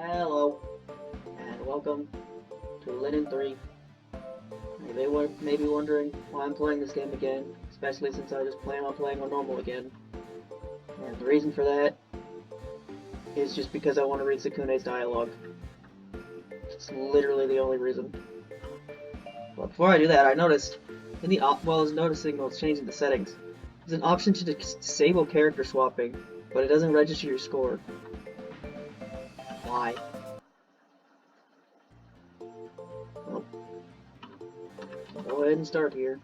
Hello, and welcome to Len'en 3. You may be wondering why I'm playing this game again, especially since I just plan on playing on normal again. And the reason for that is just because I want to read Sukune's dialogue. It's literally the only reason. But before I do that, I noticed, while I was changing the settings, there's an option to disable character swapping, but it doesn't register your score. Why? Well, go ahead and start here.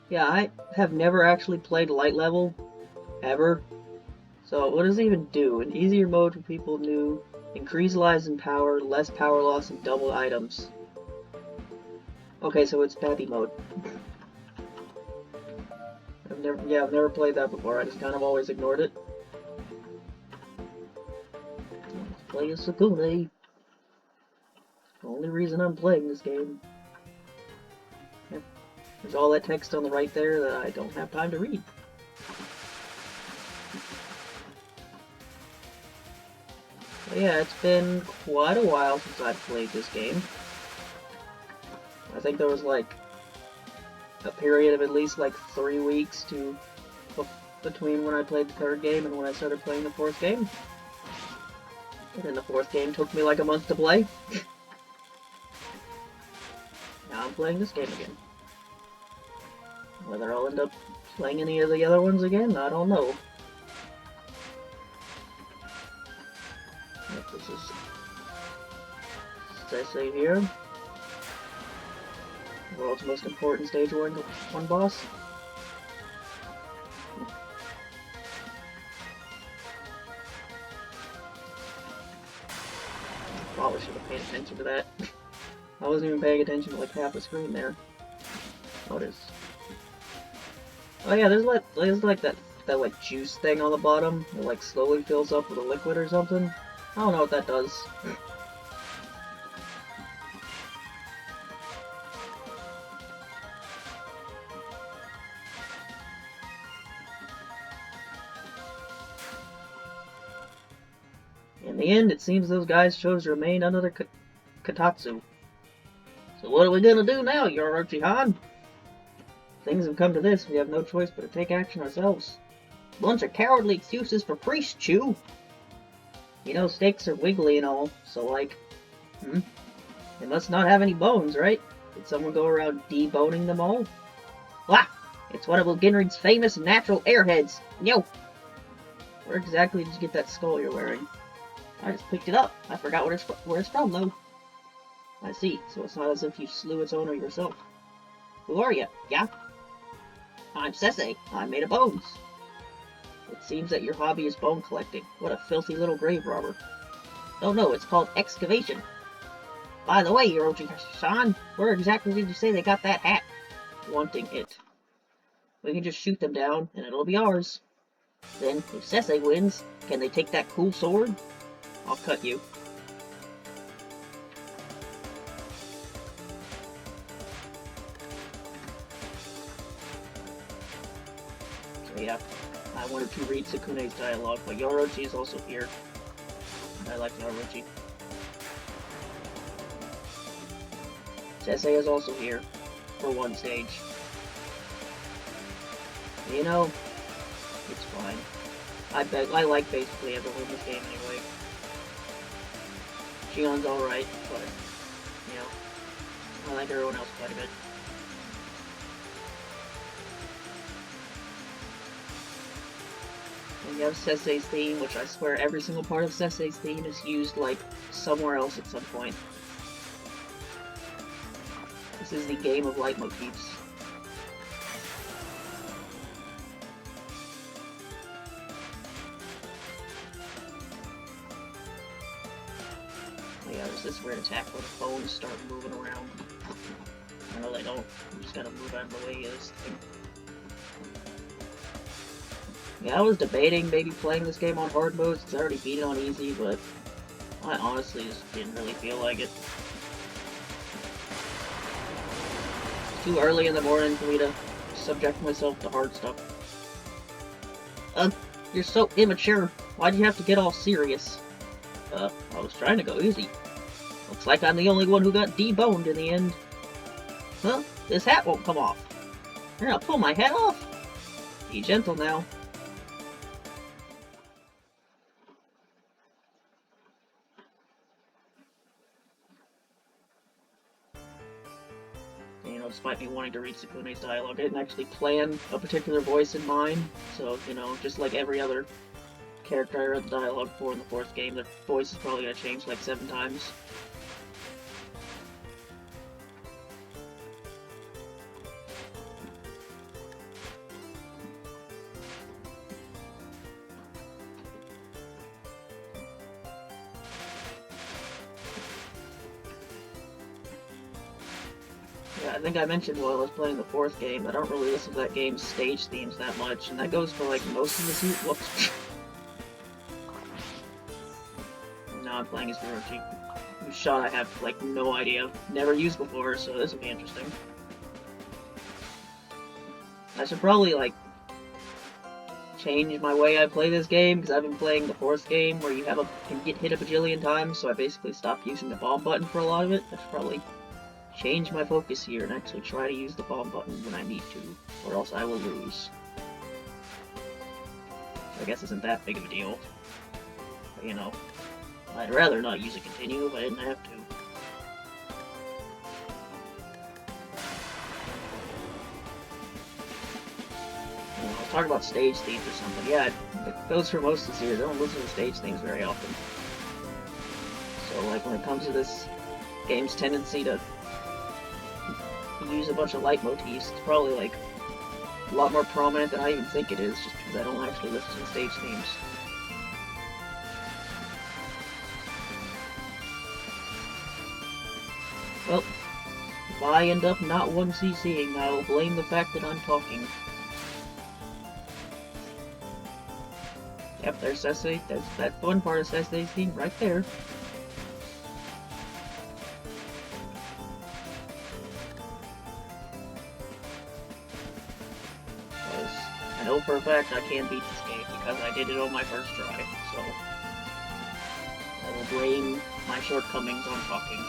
Yeah, I have never actually played light level, ever. So what does it even do? An easier mode for people new, increased lives and power, less power loss, and double items. Okay, so it's Pappy mode. I've never played that before. I just kind of always ignored it. Let's play as Sukune. The only reason I'm playing this game. Yep. There's all that text on the right there that I don't have time to read. But yeah, it's been quite a while since I've played this game. I think there was like a period of at least like 3 weeks between when I played the third game and when I started playing the fourth game. And then the fourth game took me like a month to play. Now I'm playing this game again. Whether I'll end up playing any of the other ones again, I don't know. Yep, this is Sensei here. The world's most important stage one boss. Probably should have paid attention to that. I wasn't even paying attention to like half the screen there. Notice. Oh yeah, there's like that like juice thing on the bottom that like slowly fills up with a liquid or something. I don't know what that does. In the end, it seems those guys chose to remain under the Katatsu. So what are we gonna do now, Yaorochi-han? Things have come to this, we have no choice but to take action ourselves. Bunch of cowardly excuses for priests, Chew! You know, stakes are wiggly and all, so like... They must not have any bones, right? Did someone go around deboning them all? Wah! It's one of Ulginrid's famous natural airheads! Yo! Where exactly did you get that skull you're wearing? I just picked it up. I forgot where it's from, though. I see. So it's not as if you slew its owner yourself. Who are you? Yeah? I'm Sensei. I'm made of bones. It seems that your hobby is bone collecting. What a filthy little grave robber. Oh no, it's called excavation. By the way, Yaorochi-san, where exactly did you say they got that hat? Wanting it. We can just shoot them down, and it'll be ours. Then, if Sensei wins, can they take that cool sword? I'll cut you. So yeah, I wanted to read Sukune's dialogue, but Yaorochi is also here. I like Yaorochi. Sensei is also here, for one stage. You know, it's fine. I like basically everyone in this game anyway. Shion's alright, but, you know, I like everyone else quite a bit. And you have Sensei's theme, which I swear every single part of Sensei's theme is used, like, somewhere else at some point. This is the game of leitmotifs. Yeah, there's this weird attack where the bones start moving around. I know they don't. You just gotta move out of the way of this thing. Yeah, I was debating maybe playing this game on hard mode since I already beat it on easy, but I honestly just didn't really feel like it. It's too early in the morning for me to subject myself to hard stuff. You're so immature. Why'd you have to get all serious? I was trying to go easy. Looks like I'm the only one who got deboned in the end. Huh? This hat won't come off. You're gonna pull my head off? Be gentle now. You know, despite me wanting to read Sukune's dialogue, I didn't actually plan a particular voice in mind. So, you know, just like every other character I read the dialogue for in the 4th game, their voice is probably gonna change like 7 times. Yeah, I think I mentioned while I was playing the 4th game, I don't really listen to that game's stage themes that much, and that goes for like most of the suit. Whoops. Now I'm playing as Yaorochi, whose shot I have like no idea, never used before, so this will be interesting. I should probably like change my way I play this game, because I've been playing the 4th game where you can get hit a bajillion times, so I basically stopped using the bomb button for a lot of it. I should probably change my focus here and actually try to use the bomb button when I need to, or else I will lose. I guess isn't that big of a deal. But, you know, I'd rather not use a continue if I didn't have to. You know, I was talking about stage themes or something. Yeah, it goes for most of the series. I don't listen to stage themes very often. So, like, when it comes to this game's tendency to use a bunch of leitmotifs, it's probably like a lot more prominent than I even think it is, just because I don't actually listen to the stage themes. Well, if I end up not 1CCing, I will blame the fact that I'm talking. Yep, there's Sesei. There's that fun part of Sesei's theme right there. I know for a fact I can beat this game because I did it on my first try, so I will blame my shortcomings on talking.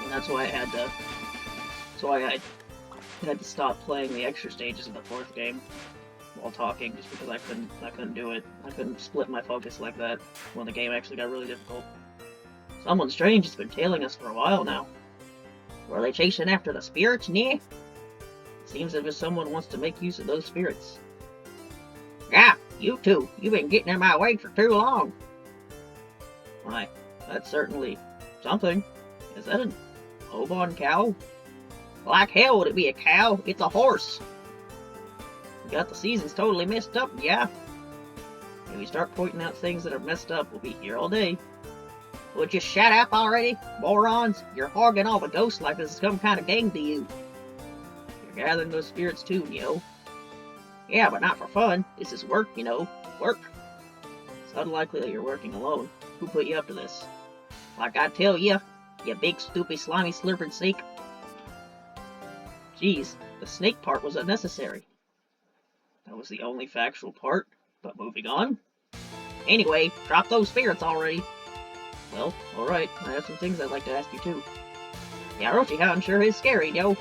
And that's why I had to stop playing the extra stages of the 4th game while talking, just because I couldn't do it. I couldn't split my focus like that when the game actually got really difficult. Someone strange has been tailing us for a while now. Were they chasing after the spirits, nah? Seems as if someone wants to make use of those spirits. Yeah, you two. You've been getting in my way for too long. Why, that's certainly something. Is that an Obon cow? Like hell would it be a cow? It's a horse. You got the seasons totally messed up, yeah? If we start pointing out things that are messed up, we'll be here all day. Would you shut up already, morons? You're hogging all the ghosts like this is some kind of game to you. You're gathering those spirits too, you know. Yeah, but not for fun. This is work, you know. Work. It's unlikely that you're working alone. Who put you up to this? Like I tell you, you big, stupid, slimy, slurping snake. Jeez, the snake part was unnecessary. That was the only factual part, but moving on. Anyway, drop those spirits already. Well, alright, I have some things I'd like to ask you too. Yaorochi-han sure is scary, yo.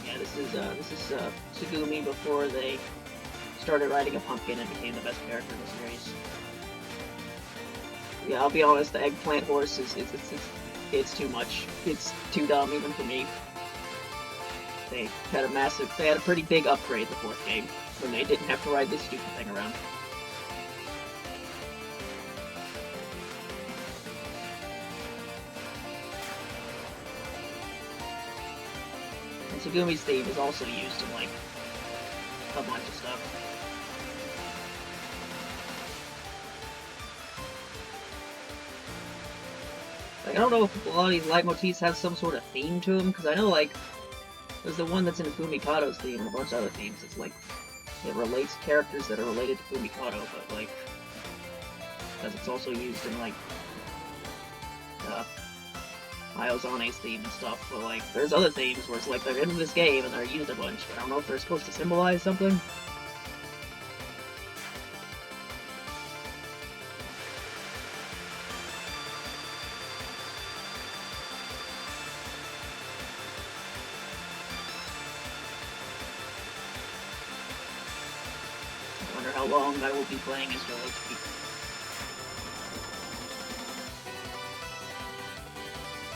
Yeah, this is Tsugumi before they started riding a pumpkin and became the best character in the series. Yeah, I'll be honest, the eggplant horse it's too much. It's too dumb even for me. They had a pretty big upgrade the 4th game, when they didn't have to ride this stupid thing around. And Tsugumi's theme is also used in, like, a bunch of stuff. Like, I don't know if a lot of these leitmotifs have some sort of theme to them, because I know, like, there's the one that's in Fumikado's theme and a bunch of other themes. It's like, it relates characters that are related to Fumikado, but, like, because it's also used in, like, Iozone's theme and stuff, but like, there's other themes where it's like they're in this game and they're used a bunch, but I don't know if they're supposed to symbolize something. I wonder how long I will be playing as Yaorochi.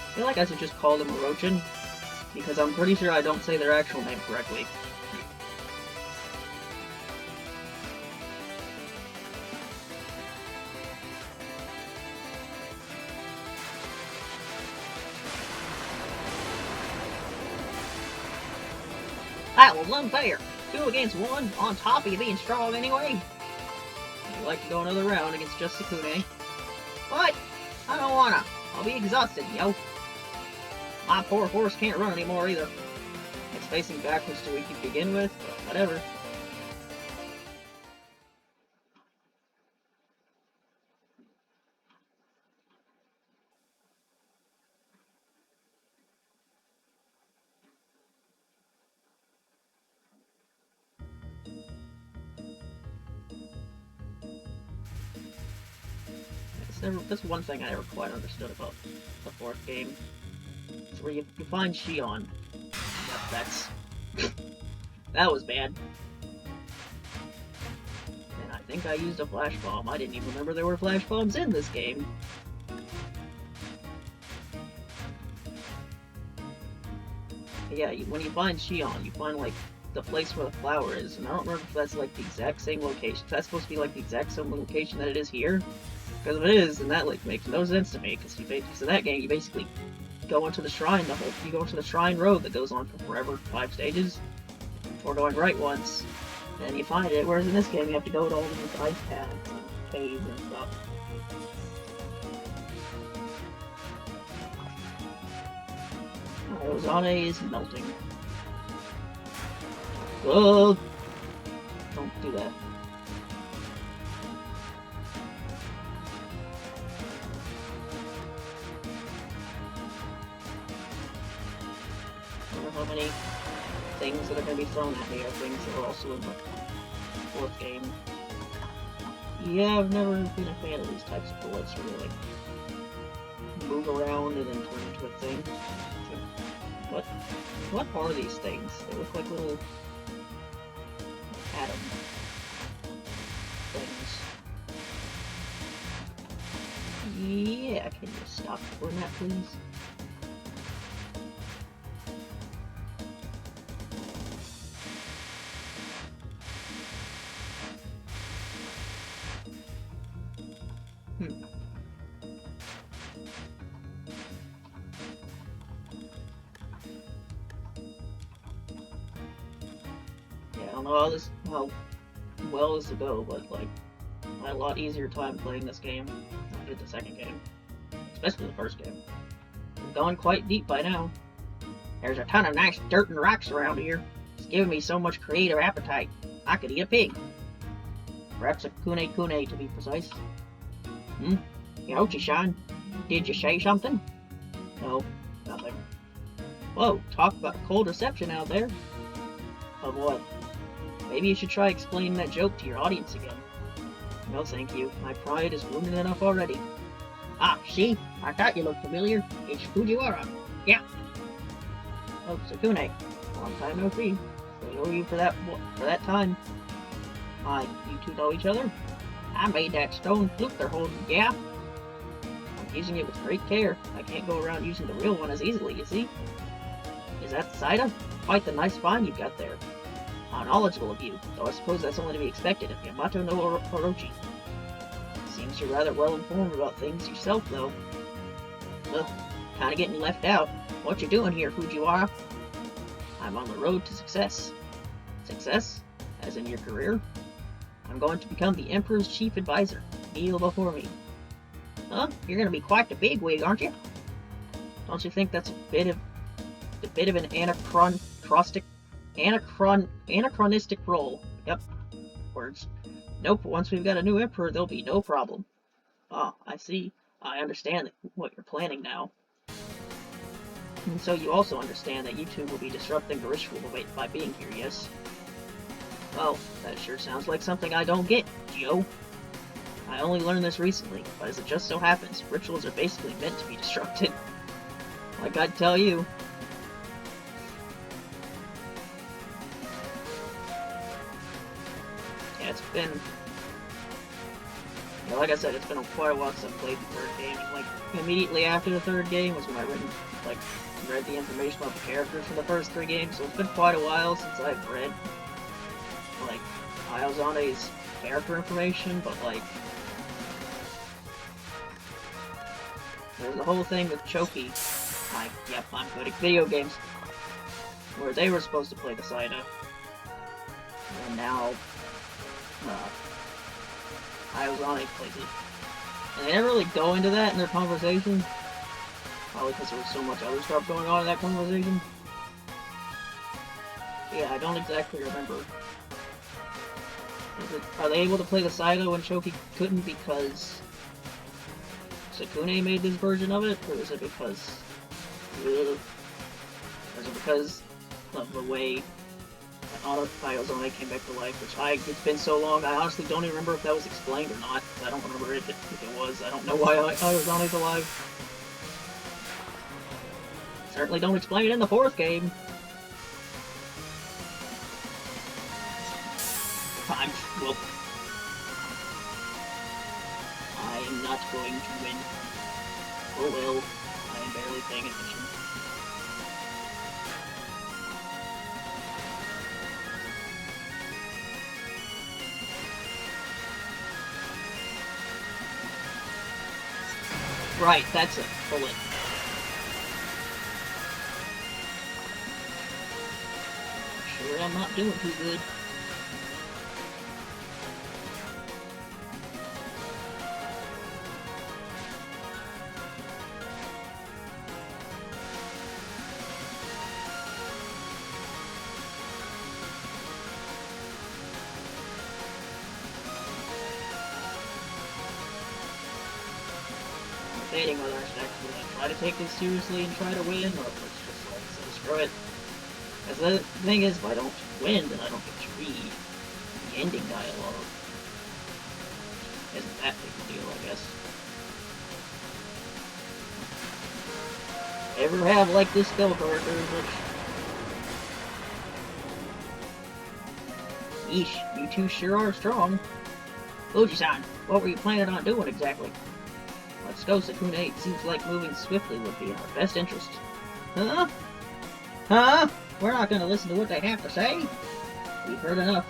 I feel like I should just call them Orochin, because I'm pretty sure I don't say their actual name correctly. That was unfair! 2 against 1, on top of you being strong anyway! I'd like to go another round against just Sukune. But, I don't wanna. I'll be exhausted, yo. My poor horse can't run anymore either. It's facing backwards to begin with, but whatever. That's one thing I never quite understood about the 4th game. It's where you find Shion. Yep, that's... that was bad. And I think I used a flash bomb. I didn't even remember there were flash bombs in this game. Yeah, when you find Shion, you find, like, the place where the flower is, and I don't remember if that's, like, the exact same location. If that's supposed to be, like, the exact same location that it is here. Because if it is, then that, like, makes no sense to me, because in that game, you basically go into the shrine, you go into the shrine road that goes on for forever, 5 stages, before going right once, and you find it, whereas in this game, you have to go to all these ice paths and caves and stuff. Ozane is melting. Oh! Don't do that. I wonder how many things that are going to be thrown at me are things that are also in the 4th game. Yeah, I've never been a fan of these types of bullets where they, like, move around and then turn into a thing. What are these things? They look like little atom things. Yeah, can you stop doing that, please? Yeah, I don't know how well this will go, but like, I had a lot easier time playing this game than I did the 2nd game. Especially the 1st game. I'm going quite deep by now. There's a ton of nice dirt and rocks around here. It's giving me so much creative appetite. I could eat a pig. Perhaps a kune to be precise. Yaorochi-san, did you say something? No, nothing. Whoa, talk about a cold reception out there. Of what? Maybe you should try explaining that joke to your audience again. No thank you, my pride is wounded enough already. Ah, see? I thought you looked familiar. It's Fujiwara. Yeah. Oh, Sukune. Long time no see. I owe you for that time. My, you two know each other? I made that stone flute they're holding, yeah? I'm using it with great care. I can't go around using the real one as easily, you see? Is that the Saida? Quite the nice find you got there. How knowledgeable of you, though I suppose that's only to be expected of Yamato no Orochi. Seems you're rather well informed about things yourself, though. Ugh, kinda getting left out. What you doing here, Fujiwara? I'm on the road to success. Success? As in your career? I'm going to become the Emperor's chief advisor. Kneel before me. Huh? You're gonna be quite the bigwig, aren't you? Don't you think that's a bit of an anachronistic role? Yep. Words. Nope, once we've got a new emperor, there'll be no problem. Ah, I see. I understand what you're planning now. And so you also understand that you two will be disrupting the ritual by being here, yes? Well, that sure sounds like something I don't get, Gio. I only learned this recently, but as it just so happens, rituals are basically meant to be disrupted. Like I'd tell you. Yeah, it's been... Yeah, like I said, it's been quite a while since I played the third game. Like, immediately after the third game was when I read the information about the characters from the first three games, so it's been quite a while since I've read, like, Ayazane's character information, but, like, there's the whole thing with Choki. Yep, I'm good at video games. Where they were supposed to play the Saida. And now, Ayazane plays it. And they never really go into that in their conversation. Probably because there was so much other stuff going on in that conversation. Yeah, I don't exactly remember. Are they able to play the Saida when Choki couldn't because Sukune made this version of it? Or is it because... Or is it because of the way Ayazane came back to life? Which it's been so long, I honestly don't even remember if that was explained or not. I don't remember if it was. I don't know why Ayazane's alive. Certainly don't explain it in the fourth game. I am not going to win. Oh well, I am barely paying attention. Right, that's a bullet. Sure, I'm not doing too good. Debating whether I should actually try to take this seriously and try to win, or if it's just like, so screw it. Because the thing is, if I don't win, then I don't get to read the ending dialogue. Isn't that big a deal, I guess. Ever have, like, this spell character, which... Yeesh, you two sure are strong. Fuji-san, what were you planning on doing exactly? Let's go, Sukune. It seems like moving swiftly would be in our best interest. Huh? Huh? We're not gonna listen to what they have to say? We've heard enough.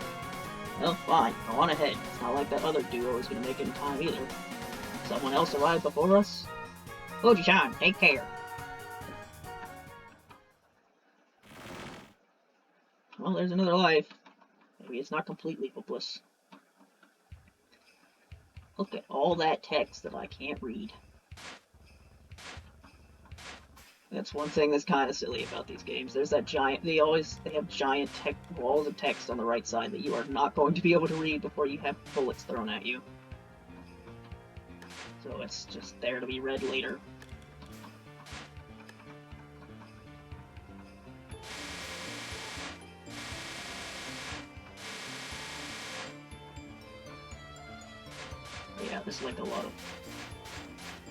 Well, fine. Go on ahead. It's not like that other duo is gonna make it in time either. Someone else arrived before us? Fuji-chan, take care. Well, there's another life. Maybe it's not completely hopeless. Look at all that text that I can't read. That's one thing that's kind of silly about these games. There's that giant... They have giant walls of text on the right side that you are not going to be able to read before you have bullets thrown at you. So it's just there to be read later. Yeah, there's like a lot of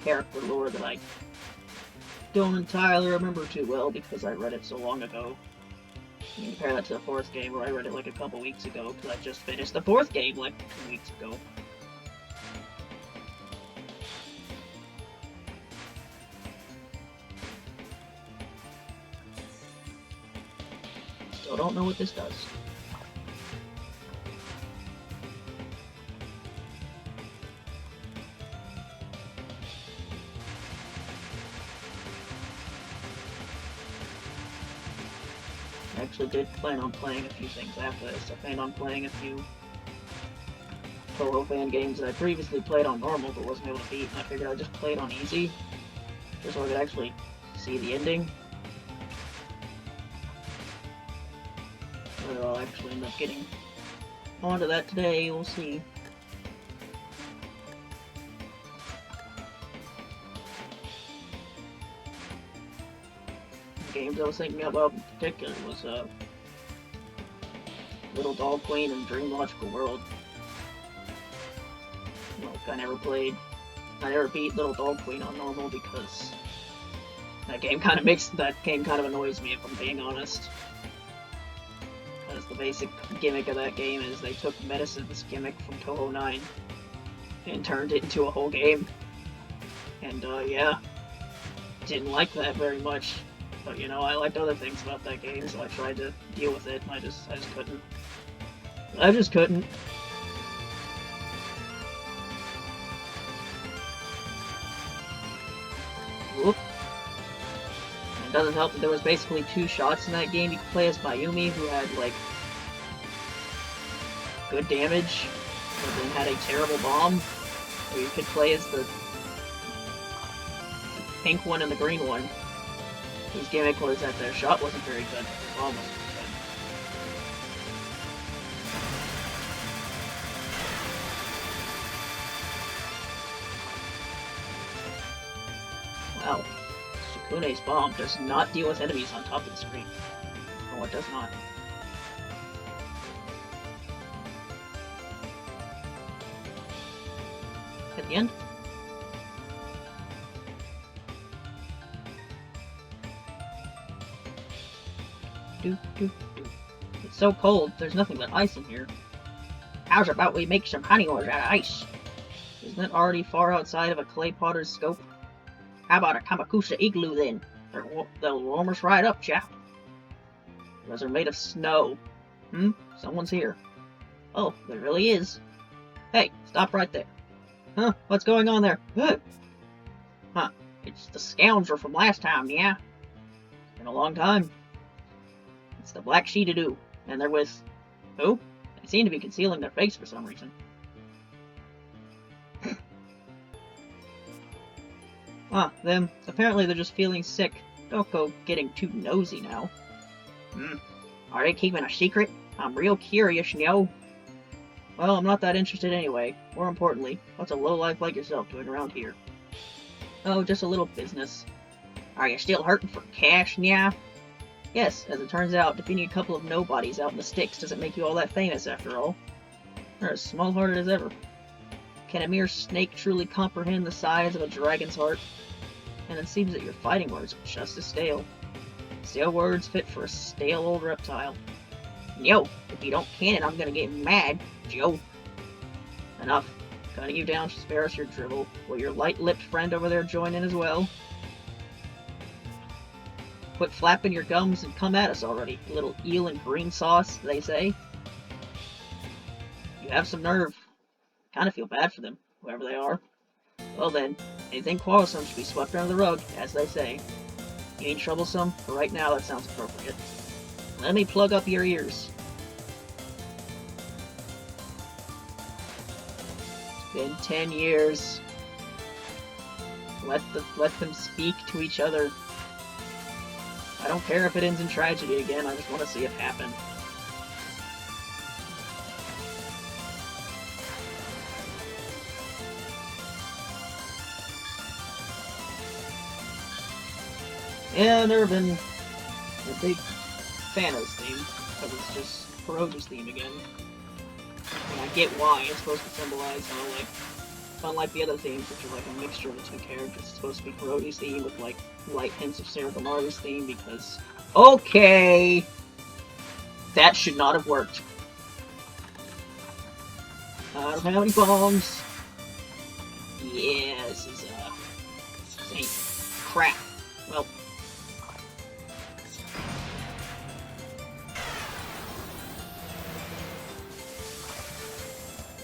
character lore that I don't entirely remember too well because I read it so long ago. You can compare that to the fourth game where I read it like a couple weeks ago because I just finished the fourth game like 2 weeks ago. Still don't know what this does. I actually did plan on playing a few things after this. I planned on playing a few Toho fan games that I previously played on normal but wasn't able to beat, and I figured I'd just play it on easy, just so I could actually see the ending. Whether I'll actually end up getting onto that today, we'll see. games I was thinking about in particular was Little Doll Queen and Dream Logical World. Like, I never beat Little Doll Queen on normal because that game kind of annoys me, if I'm being honest. Because the basic gimmick of that game is they took Medicine's gimmick from Toho 9 and turned it into a whole game. And, yeah, didn't like that very much. But, you know, I liked other things about that game, so I tried to deal with it, and I just couldn't. I just couldn't. Whoop. It doesn't help that there was basically 2 shots in that game. You could play as Mayumi, who had, like, good damage, but then had a terrible bomb. Or you could play as the pink one and the green one, whose gimmick was that their shot wasn't very good, their bomb wasn't very good. Wow. Sukune's bomb does not deal with enemies on top of the screen. No, it does not. At the end? It's so cold, there's nothing but ice in here. How's about we make some honey orange out of ice? Isn't it already far outside of a clay potter's scope? How about a Kamakusa igloo then? They'll warm us right up, chap. Those are made of snow. Someone's here. Oh, there really is. Hey, stop right there. Huh? What's going on there? Huh? It's the scoundrel from last time, yeah? It's been a long time. It's the Black Sheetadoo, and they're with... who? They seem to be concealing their face for some reason. Them. Apparently they're just feeling sick. Don't go getting too nosy now. Are they keeping a secret? I'm real curious, you know. Well, I'm not that interested anyway. More importantly, what's a lowlife like yourself doing around here? Oh, just a little business. Are you still hurting for cash, yeah? Yes, as it turns out, defeating a couple of nobodies out in the sticks doesn't make you all that famous after all. They're as small-hearted as ever. Can a mere snake truly comprehend the size of a dragon's heart? And it seems that your fighting words are just as stale. Stale words fit for a stale old reptile. Yo, if you don't can it, I'm gonna get mad, Joe. Enough. Cutting you down should spare us your dribble. Will your light-lipped friend over there join in as well? Quit flapping your gums and come at us already, you little eel and green sauce, they say. You have some nerve. Kinda feel bad for them, whoever they are. Well then, anything quarrelsome should be swept under the rug, as they say. You ain't troublesome, but right now that sounds appropriate. Let me plug up your ears. It's been 10 years. Let them speak to each other. I don't care if it ends in tragedy again, I just want to see it happen. Yeah, I've never been a big fan of this theme, because it's just Kuroji's theme again. And I get why, it's supposed to symbolize how, like, unlike the other themes, which are like a mixture of the 2 characters, it's supposed to be Kuroji's theme with, like, light hints of Sarah Bernardi's theme, because... okay! That should not have worked. I don't have any bombs. Yeah, this ain't crap. Well...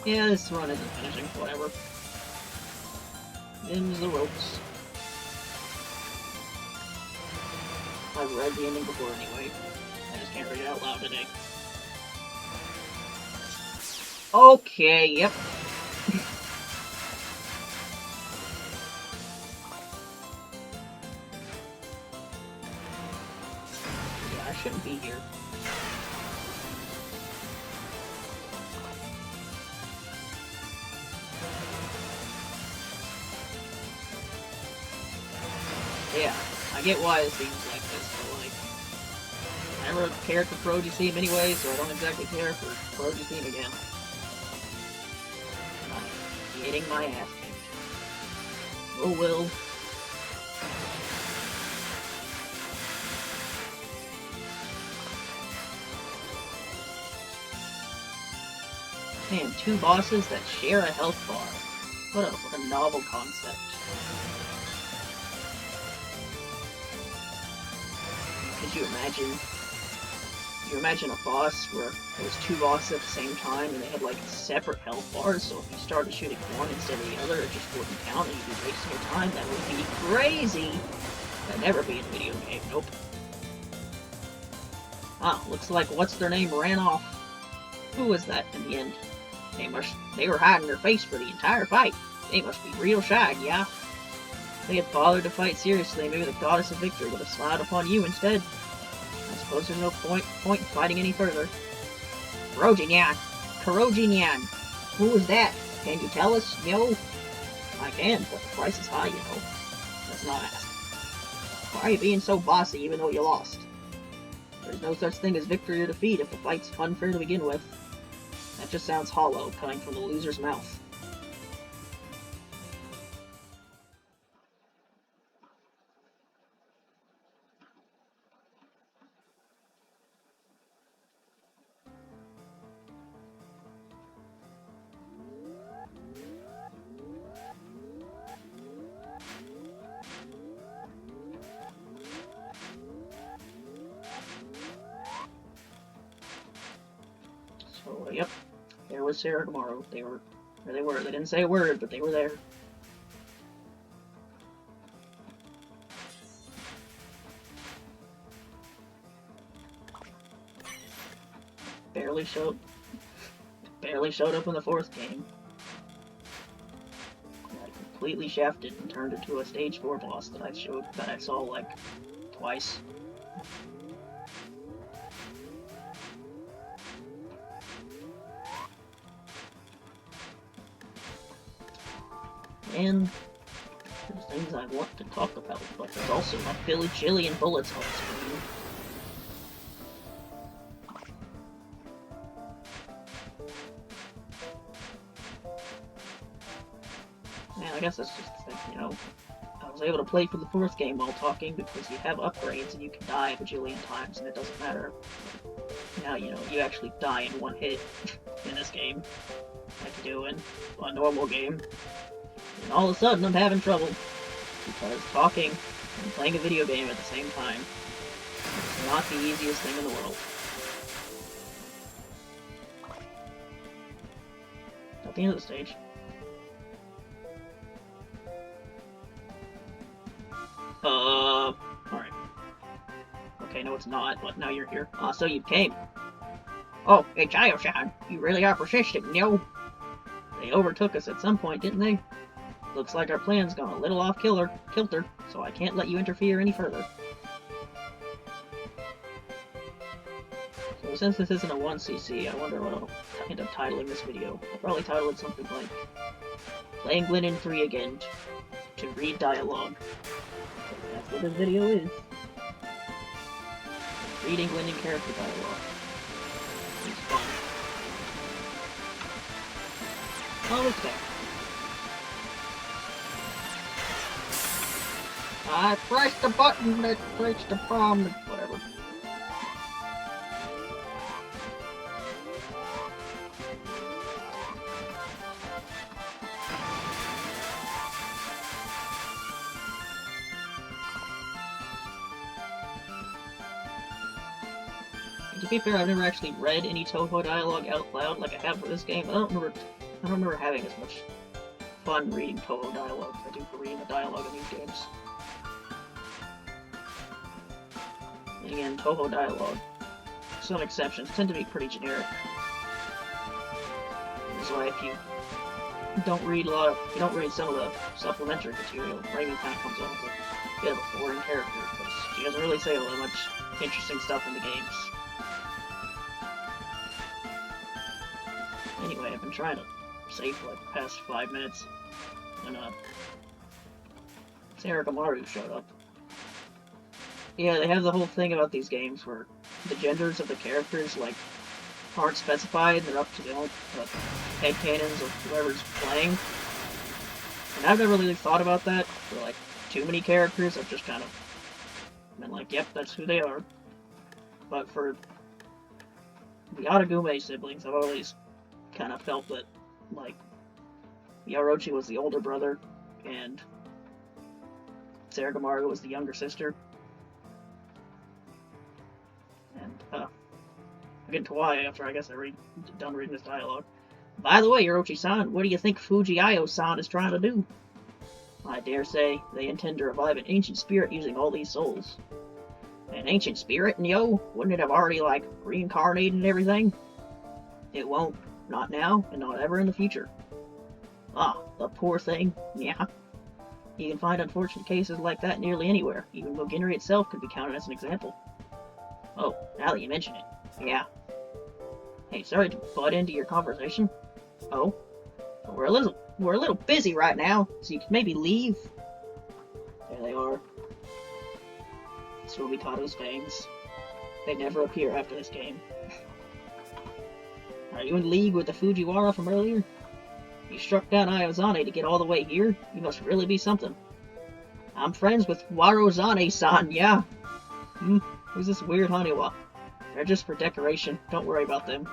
yeah, this run isn't finishing, whatever. Them's the ropes. I've read the ending before anyway. I just can't read it out loud today. Okay, yep. Yeah, I shouldn't be here. Yeah, I get why it seems like this, but like... never cared for Kuroji's theme anyway, so I don't exactly care for Kuroji's theme again. I'm getting my ass kicked. Oh well. Man, two bosses that share a health bar. What a novel concept. Could you imagine? You imagine a boss where there was two bosses at the same time and they had like separate health bars, so if you started shooting one instead of the other, it just wouldn't count and you'd be wasting your time. That would be crazy! That'd never be in a video game, nope. Ah, looks like what's-their-name ran off. Who was that in the end? They were hiding their face for the entire fight. They must be real shy, yeah? If they had bothered to fight seriously, maybe the goddess of victory would have smiled upon you instead. I suppose there's no point in fighting any further. Kuroji-nyan! Who was that? Can you tell us, yo? I can, but the price is high, you know. Let's not ask. Why are you being so bossy even though you lost? There's no such thing as victory or defeat if the fight's unfair to begin with. That just sounds hollow, coming from the loser's mouth. So, yep. There was Sarah tomorrow. They were where they were. They didn't say a word, but they were there. Barely showed up in the fourth game. I completely shafted and turned into a stage 4 boss that I saw like twice. And there's things I want to talk about, but there's also a bajillion bullets on the screen. Man, I guess that's just the thing, you know. I was able to play for the fourth game while talking because you have upgrades and you can die a bajillion times and it doesn't matter. Now, you know, you actually die in one hit in this game, like you do in a normal game. And all of a sudden, I'm having trouble, because talking and playing a video game at the same time is not the easiest thing in the world. At the end of the stage. Alright. Okay, no it's not, but now you're here. So you came. Oh, it's Yaorochi, you really are persistent, yo! They overtook us at some point, didn't they? Looks like our plan's gone a little off kilter, so I can't let you interfere any further. So since this isn't a 1cc, I wonder what I'll end up titling this video. I'll probably title it something like Playing Len'en 3 again to read dialogue. That's what this video is. Reading Len'en character dialogue. It's fun. Oh, it's back. I pressed the button that breaks the bomb, whatever. And to be fair, I've never actually read any Toho dialogue out loud like I have for this game. I don't remember having as much fun reading Toho dialogue as I do for reading the dialogue in these games. And again, Toho dialogue, some exceptions, tend to be pretty generic. That's why if you don't read some of the supplementary material, Raymond kind of comes off as a bit of a boring character, because she doesn't really say all that much interesting stuff in the games. Anyway, I've been trying to save for like the past 5 minutes, when Sarah Gamaru showed up. Yeah, they have the whole thing about these games where the genders of the characters, like, aren't specified, they're up to the headcanons of whoever's playing. And I've never really thought about that for, like, too many characters. I've just kind of been like, yep, that's who they are. But for the Atagume siblings, I've always kind of felt that, like, Yaorochi was the older brother, and Saragamaru was the younger sister. And, I'll get into why after I guess done reading this dialogue. By the way, Yaorochi-san, what do you think Fujiayo-san is trying to do? I dare say they intend to revive an ancient spirit using all these souls. An ancient spirit, Nyo? Wouldn't it have already, like, reincarnated and everything? It won't. Not now, and not ever in the future. Ah, the poor thing. Yeah. You can find unfortunate cases like that nearly anywhere. Even Mugenri itself could be counted as an example. Oh, now that you mention it. Yeah. Hey, sorry to butt into your conversation. Oh? Well, we're a little busy right now, so you could maybe leave. There they are. Suomikado's fangs. They never appear after this game. Are you in league with the Fujiwara from earlier? You struck down Ayazane to get all the way here? You must really be something. I'm friends with Warozane-san, yeah. Who's this weird Haniwa? They're just for decoration. Don't worry about them.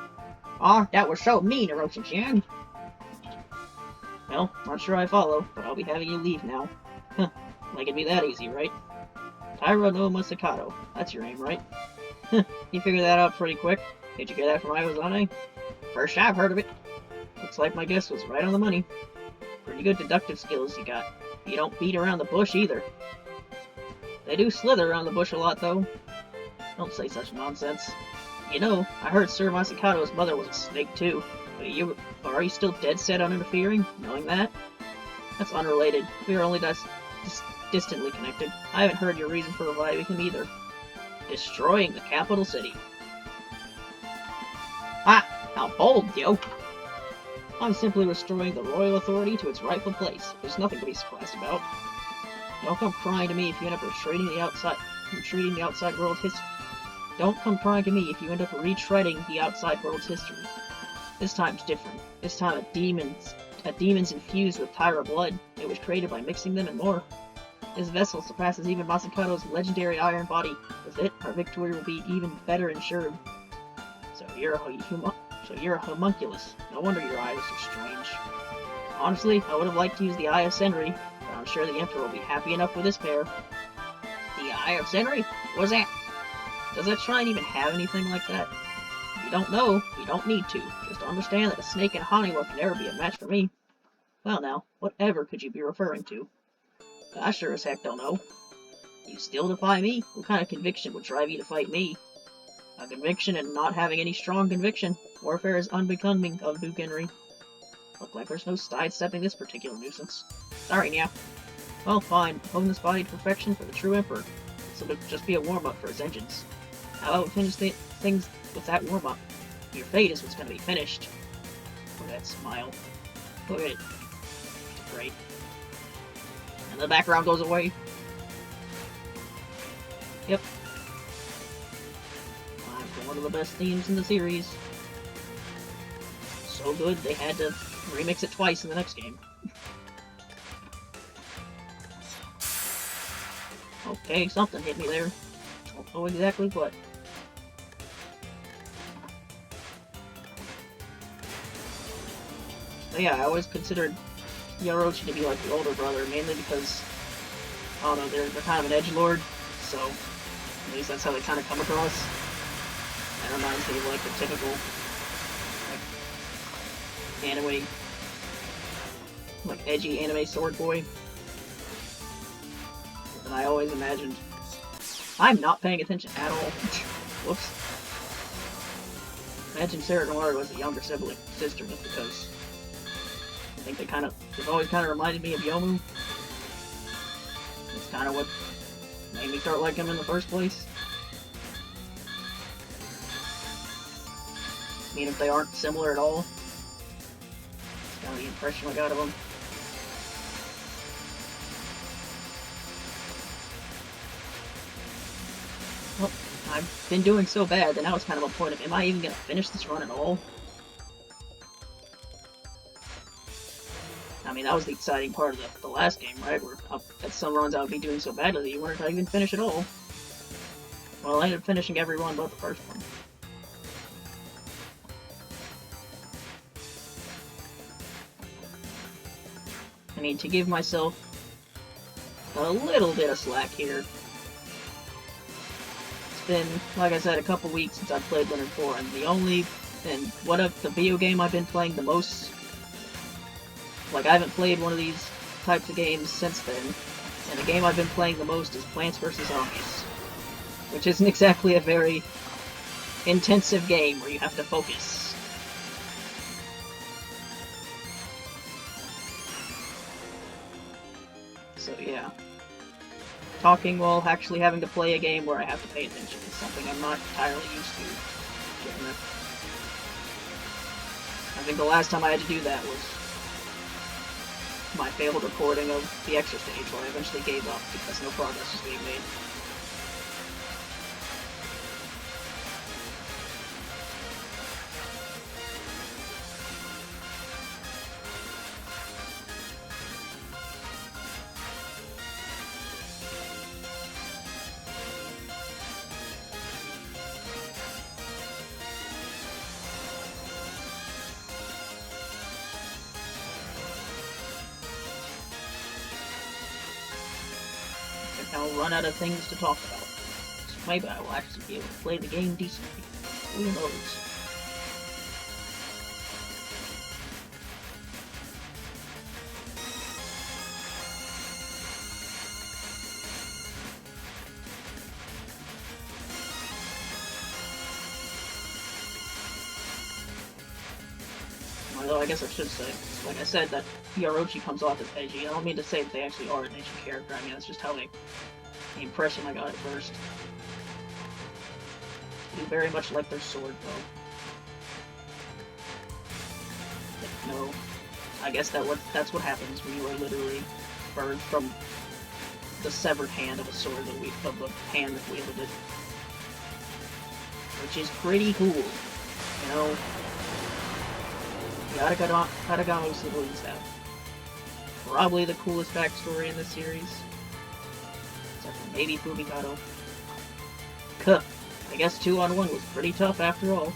Aw, that was so mean, Orochi-chan. Well, not sure I follow, but I'll be having you leave now. Huh, like it'd be that easy, right? Taira no Masakato. That's your name, right? You figured that out pretty quick. Did you get that from Ayazane? First I've heard of it. Looks like my guess was right on the money. Pretty good deductive skills you got. You don't beat around the bush either. They do slither around the bush a lot, though. Don't say such nonsense. You know, I heard Sir Masakato's mother was a snake, too. But are you still dead set on interfering, knowing that? That's unrelated. We are only distantly connected. I haven't heard your reason for reviving him either. Destroying the capital city. Ah! How bold, yo! I'm simply restoring the royal authority to its rightful place. There's nothing to be surprised about. Don't come crying to me if you end up retreating the outside world's history. Don't come crying to me if you end up retreading the outside world's history. This time's different. This time a demon's infused with Taira blood. It was created by mixing them and more. This vessel surpasses even Masakato's legendary iron body. With it, our victory will be even better ensured. So you're a homunculus. No wonder your eyes are so strange. Honestly, I would have liked to use the Eye of Senri, but I'm sure the Emperor will be happy enough with this pair. The Eye of Senri? What's that? Does that shrine even have anything like that? If you don't know, you don't need to. Just understand that a snake and Haniwa can never be a match for me. Well now, whatever could you be referring to? I sure as heck don't know. You still defy me? What kind of conviction would drive you to fight me? A conviction and not having any strong conviction. Warfare is unbecoming of Mugenri. Look like there's no sidestepping this particular nuisance. Sorry, Nya. Well, fine. Hone this body to perfection for the true Emperor. So it'll just be a warm-up for his engines. How about we finish things with that warm-up? Your fate is what's going to be finished. Look at that smile. Look at it. It's great. And the background goes away. Yep. Time for one of the best themes in the series. So good, they had to remix it twice in the next game. Okay, something hit me there. Don't know exactly what. But yeah, I always considered Yaorochi to be like the older brother, mainly because, I don't know, they're kind of an edgelord, so at least that's how they kind of come across. That reminds me of like the typical like anime, like edgy anime sword boy. And I always imagined, I'm not paying attention at all. Whoops. Imagine Saragamaru was a younger sister, just because I think they've always kind of reminded me of Yomu. It's kind of what made me start liking him in the first place. Even if they aren't similar at all. That's kind of the impression I got of them. Well, I've been doing so bad that now it's kind of a point of, am I even gonna finish this run at all? I mean, that was the exciting part of the last game, right? Where at some runs I would be doing so badly that you wonder if I even finish at all. Well, I ended up finishing every run but the first one. I mean, to give myself a little bit of slack here, it's been, like I said, a couple weeks since I've played Len'en 4, and what of the video game I've been playing the most, like, I haven't played one of these types of games since then, and the game I've been playing the most is Plants vs. Zombies, which isn't exactly a very intensive game where you have to focus. So yeah, talking while actually having to play a game where I have to pay attention is something I'm not entirely used to. I think the last time I had to do that was my failed recording of the extra stage, where I eventually gave up because no progress was being made. I'll run out of things to talk about. So maybe I will actually be able to play the game decently. Who knows? Although I guess I should say, like I said, that Yaorochi comes off as edgy. I don't mean to say that they actually are an edgy character. I mean, that's just how the impression I got at first. They very much like their sword, though. No, I guess that's what happens when you are literally burned from the severed hand of a sword of the hand that wielded it, which is pretty cool, you know. Katagami siblings have probably the coolest backstory in the series. Except for maybe Fumikato. Kuh. I guess 2-on-1 was pretty tough after all.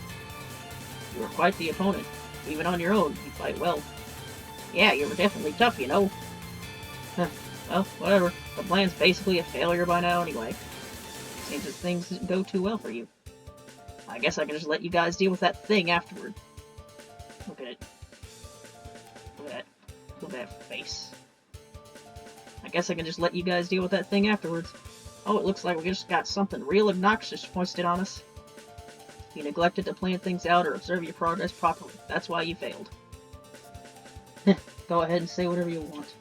You were quite the opponent. Even on your own, you fight well. Yeah, you were definitely tough, you know. Huh. Well, whatever. The plan's basically a failure by now anyway. Seems as things didn't go too well for you. I guess I can just let you guys deal with that thing afterward. Look at it. Look at that face. I guess I can just let you guys deal with that thing afterwards. Oh, it looks like we just got something real obnoxious foisted on us. You neglected to plan things out or observe your progress properly. That's why you failed. Go ahead and say whatever you want.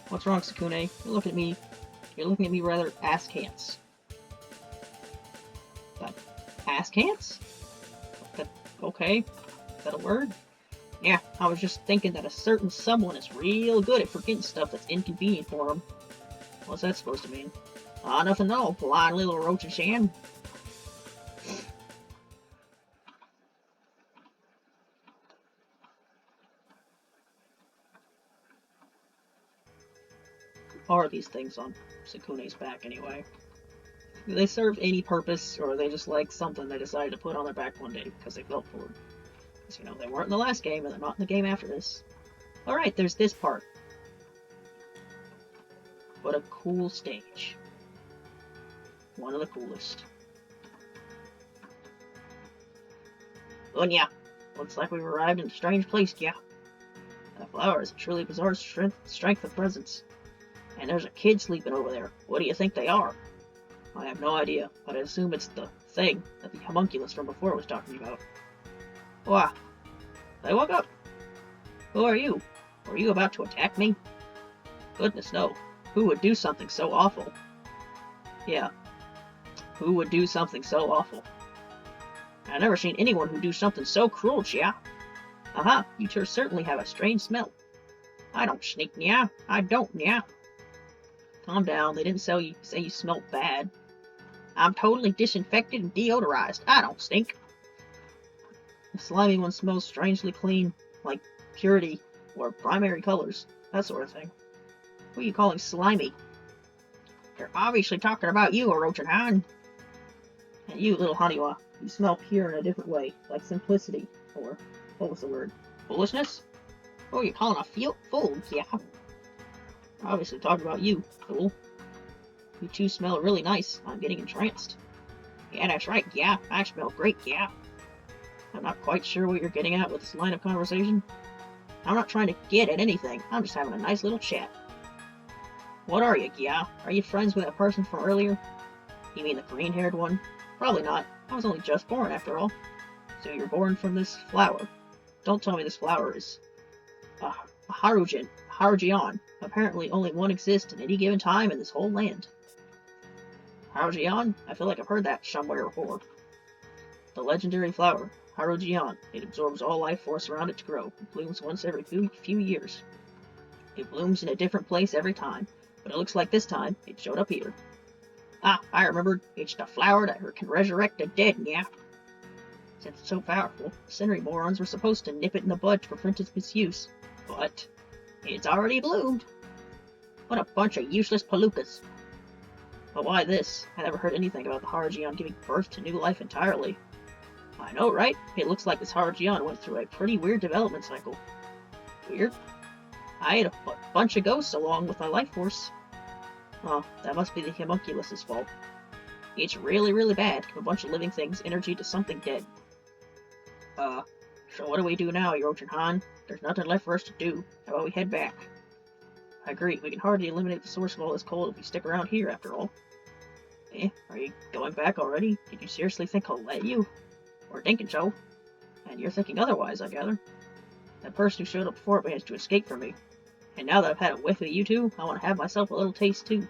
What's wrong, Sukune? You're looking at me rather askance. Askance? Okay. Is that a word? Yeah, I was just thinking that a certain someone is real good at forgetting stuff that's inconvenient for him. What's that supposed to mean? Nothing at all, blind little Roach-chan. Are these things on Sukune's back, anyway? Do they serve any purpose, or are they just like something they decided to put on their back one day because they felt for it? Because, you know, they weren't in the last game, and they're not in the game after this. Alright, there's this part. What a cool stage. One of the coolest. Unya, looks like we've arrived in a strange place, yeah. That flower is a truly bizarre strength of presence. And there's a kid sleeping over there. What do you think they are? I have no idea, but I assume it's the thing that the homunculus from before was talking about. Wah! They woke up! Who are you? Were you about to attack me? Goodness no. Who would do something so awful? Yeah. Who would do something so awful? I've never seen anyone who'd do something so cruel, Chia. Aha, you two certainly have a strange smell. I don't sneak, nya. I don't, nya. Calm down, they didn't say you smelled bad. I'm totally disinfected and deodorized. I don't stink. The slimy one smells strangely clean, like purity or primary colors, that sort of thing. Who are you calling slimy? They're obviously talking about you, Orochi-han. And you, little Haniwa, you smell pure in a different way, like simplicity, or, what was the word? Foolishness? Oh, you're calling a fool? Yeah. Obviously talking about you, fool. You two smell really nice. I'm getting entranced. Yeah, that's right, yeah. I smell great, yeah. I'm not quite sure what you're getting at with this line of conversation. I'm not trying to get at anything. I'm just having a nice little chat. What are you, Gya? Are you friends with that person from earlier? You mean the green-haired one? Probably not. I was only just born, after all. So you're born from this flower. Don't tell me this flower is a Harujian. Apparently only one exists at any given time in this whole land. Harujian? I feel like I've heard that somewhere before. The legendary flower, Harujian. It absorbs all life force around it to grow. It blooms once every few years. It blooms in a different place every time, but it looks like this time it showed up here. Ah, I remembered. It's the flower that can resurrect the dead, yeah. Since it's so powerful, the Senri morons were supposed to nip it in the bud to prevent its misuse. But it's already bloomed. What a bunch of useless palookas. But why this? I never heard anything about the Harujian giving birth to new life entirely. I know, right? It looks like this Harujian went through a pretty weird development cycle. Weird? I ate a bunch of ghosts along with my life force. Oh, that must be the homunculus' fault. It's really, really bad to give a bunch of living things energy to something dead. So what do we do now, Yaorochi-han? There's nothing left for us to do. How about we head back? I agree, we can hardly eliminate the source of all this cold if we stick around here, after all. Are you going back already? Did you seriously think I'll let you? Or thinking so? And you're thinking otherwise, I gather. That person who showed up before managed to escape from me. And now that I've had a whiff of you two, I want to have myself a little taste too.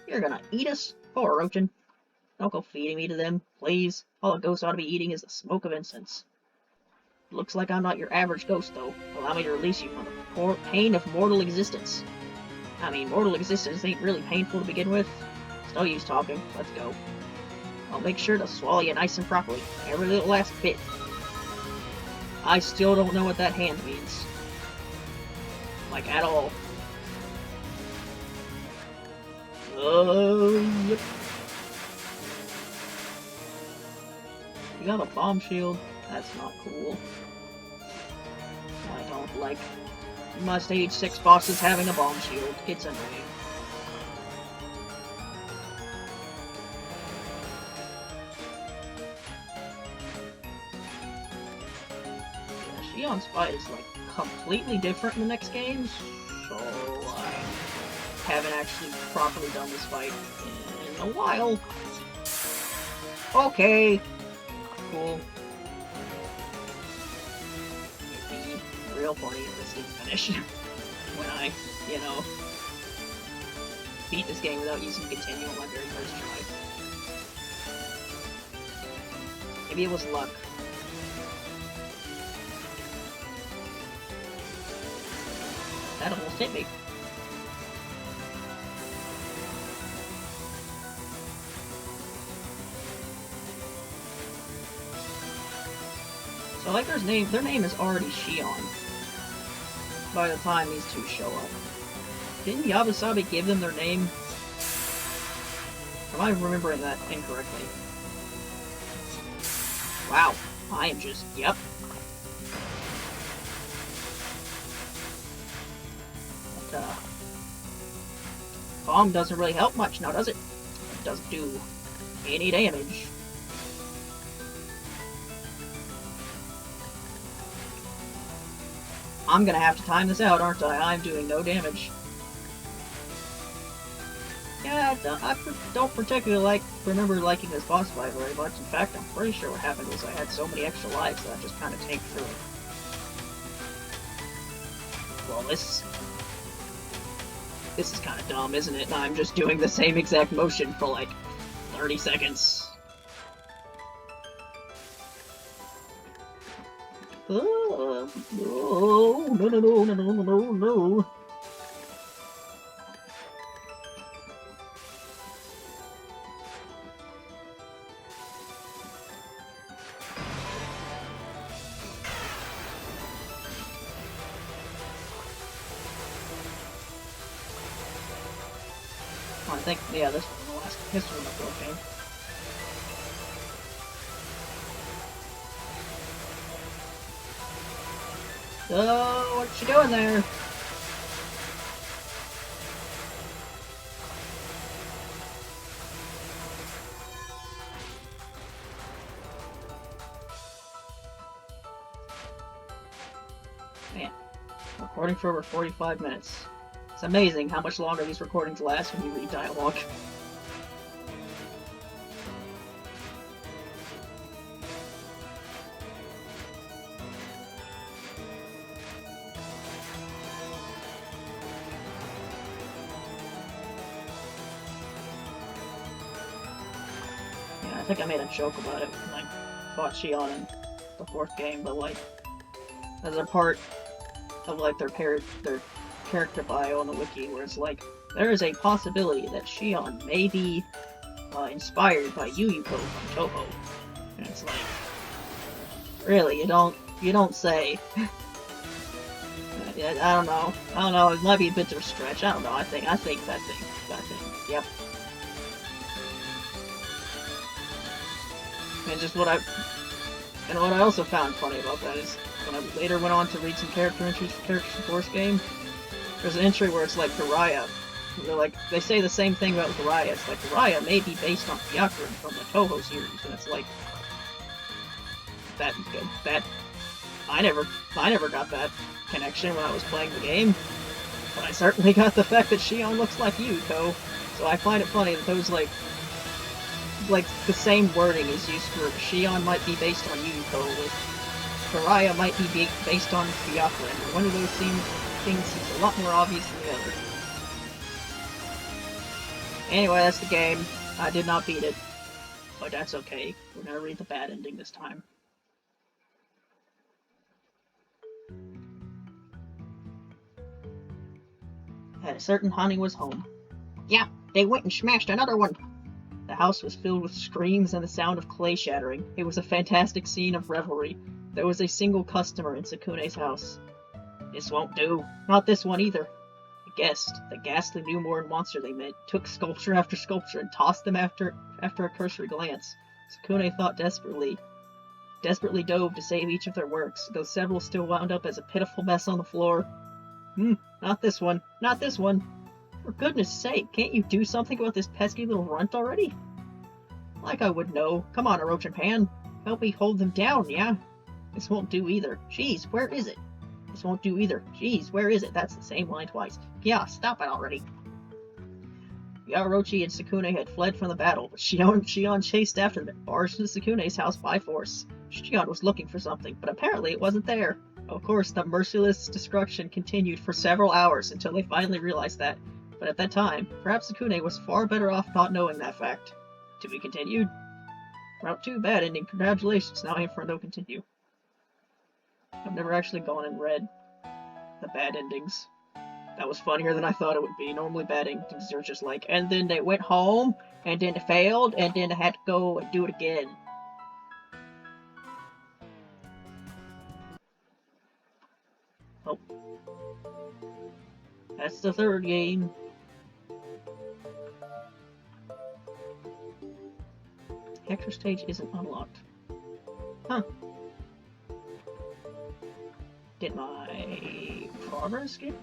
You're gonna eat us? Poor Rochin. Don't go feeding me to them, please. All a ghost ought to be eating is the smoke of incense. Looks like I'm not your average ghost, though. Allow me to release you from the pain of mortal existence. I mean, mortal existence ain't really painful to begin with. It's no use talking. Let's go. I'll make sure to swallow you nice and properly. Every little last bit. I still don't know what that hand means. Like, at all. Yep. You got a bomb shield? That's not cool. I don't like my stage 6 bosses having a bomb shield. It's annoying. Yeah, Shion's fight is like completely different in the next games, so I haven't actually properly done this fight in a while. Okay. Cool. It'd be real funny if this didn't finish when I, beat this game without using continue on my very first try. Maybe it was luck. That almost hit me. So like their name is already Shion by the time these two show up. Didn't Yabusabi give them their name? Or am I remembering that incorrectly? Wow, I am just, yep. But, bomb doesn't really help much now, does it? It doesn't do any damage. I'm gonna have to time this out, aren't I? I'm doing no damage. Yeah, I don't particularly remember liking this boss fight very much. In fact, I'm pretty sure what happened was I had so many extra lives that I just kind of tanked through it. Well, this is kind of dumb, isn't it? I'm just doing the same exact motion for like 30 seconds. Oh, no. I think, yeah, this was the last history of the fourth game. Oh, what's she doing there? Man, recording for over 45 minutes. It's amazing how much longer these recordings last when you read dialogue. Yeah, I think I made a joke about it when I fought Shion in the fourth game, but like, as a part of like their character bio on the wiki, where it's like, there is a possibility that Shion may be inspired by Yu from Toho. And it's like, really, you don't say. I don't know, it might be a bit of a stretch, I don't know, I think, yep. And just what I also found funny about that is, when I later went on to read some character entries for characters in the fourth game, there's an entry where it's like Hiraya. They say the same thing about Hiraya. It's like Hiraya may be based on Byakuren from the Toho series, and it's like that I never got that connection when I was playing the game. But I certainly got the fact that Shion looks like Yuko, so I find it funny that those like the same wording is used for Shion might be based on Yuko, with Hiraya might be based on Byakuren. One of those things is a lot more obvious than the other. Anyway, that's the game. I did not beat it, but that's okay. We're gonna read the bad ending this time. At a certain Hani was home. Yeah, they went and smashed another one! The house was filled with screams and the sound of clay shattering. It was a fantastic scene of revelry. There was a single customer in Sukune's house. This won't do. Not this one either. The guest, the ghastly newborn monster they met, took sculpture after sculpture and tossed them after a cursory glance. Sukune thought desperately dove to save each of their works, though several still wound up as a pitiful mess on the floor. Not this one. Not this one. For goodness sake, can't you do something about this pesky little runt already? Like I would know. Come on, Orochi Pan. Help me hold them down, yeah? This won't do either. Jeez, where is it? This won't do either. Jeez, where is it? That's the same line twice. Yeah, stop it already. Yaorochi and Sukune had fled from the battle, but Shion chased after them and barged into Sukune's house by force. Shion was looking for something, but apparently it wasn't there. Of course, the merciless destruction continued for several hours until they finally realized that. But at that time, perhaps Sukune was far better off not knowing that fact. To be continued. Route 2, bad ending. Congratulations, now aim for a no continue. I've never actually gone and read the bad endings. That was funnier than I thought it would be. Normally bad endings are just like, and then they went home, and then it failed, and then they had to go and do it again. Oh. That's the third game. Extra stage isn't unlocked. Huh. Did my progress get?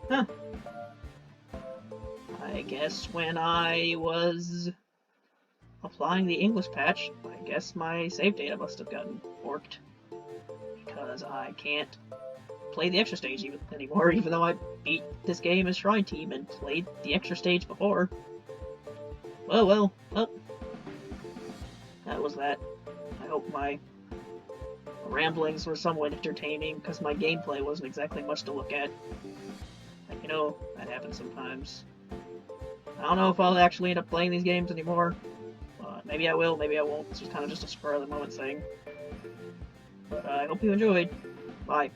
Huh. I guess when I was applying the English patch, I guess my save data must have gotten forked. Because I can't play the extra stage anymore, even though I beat this game as Shrine Team and played the extra stage before. Well, that was that. I hope my ramblings were somewhat entertaining, because my gameplay wasn't exactly much to look at. Like, you know, that happens sometimes. I don't know if I'll actually end up playing these games anymore. Maybe I will, maybe I won't. It's just kind of just a spur of the moment thing. But I hope you enjoyed. Bye.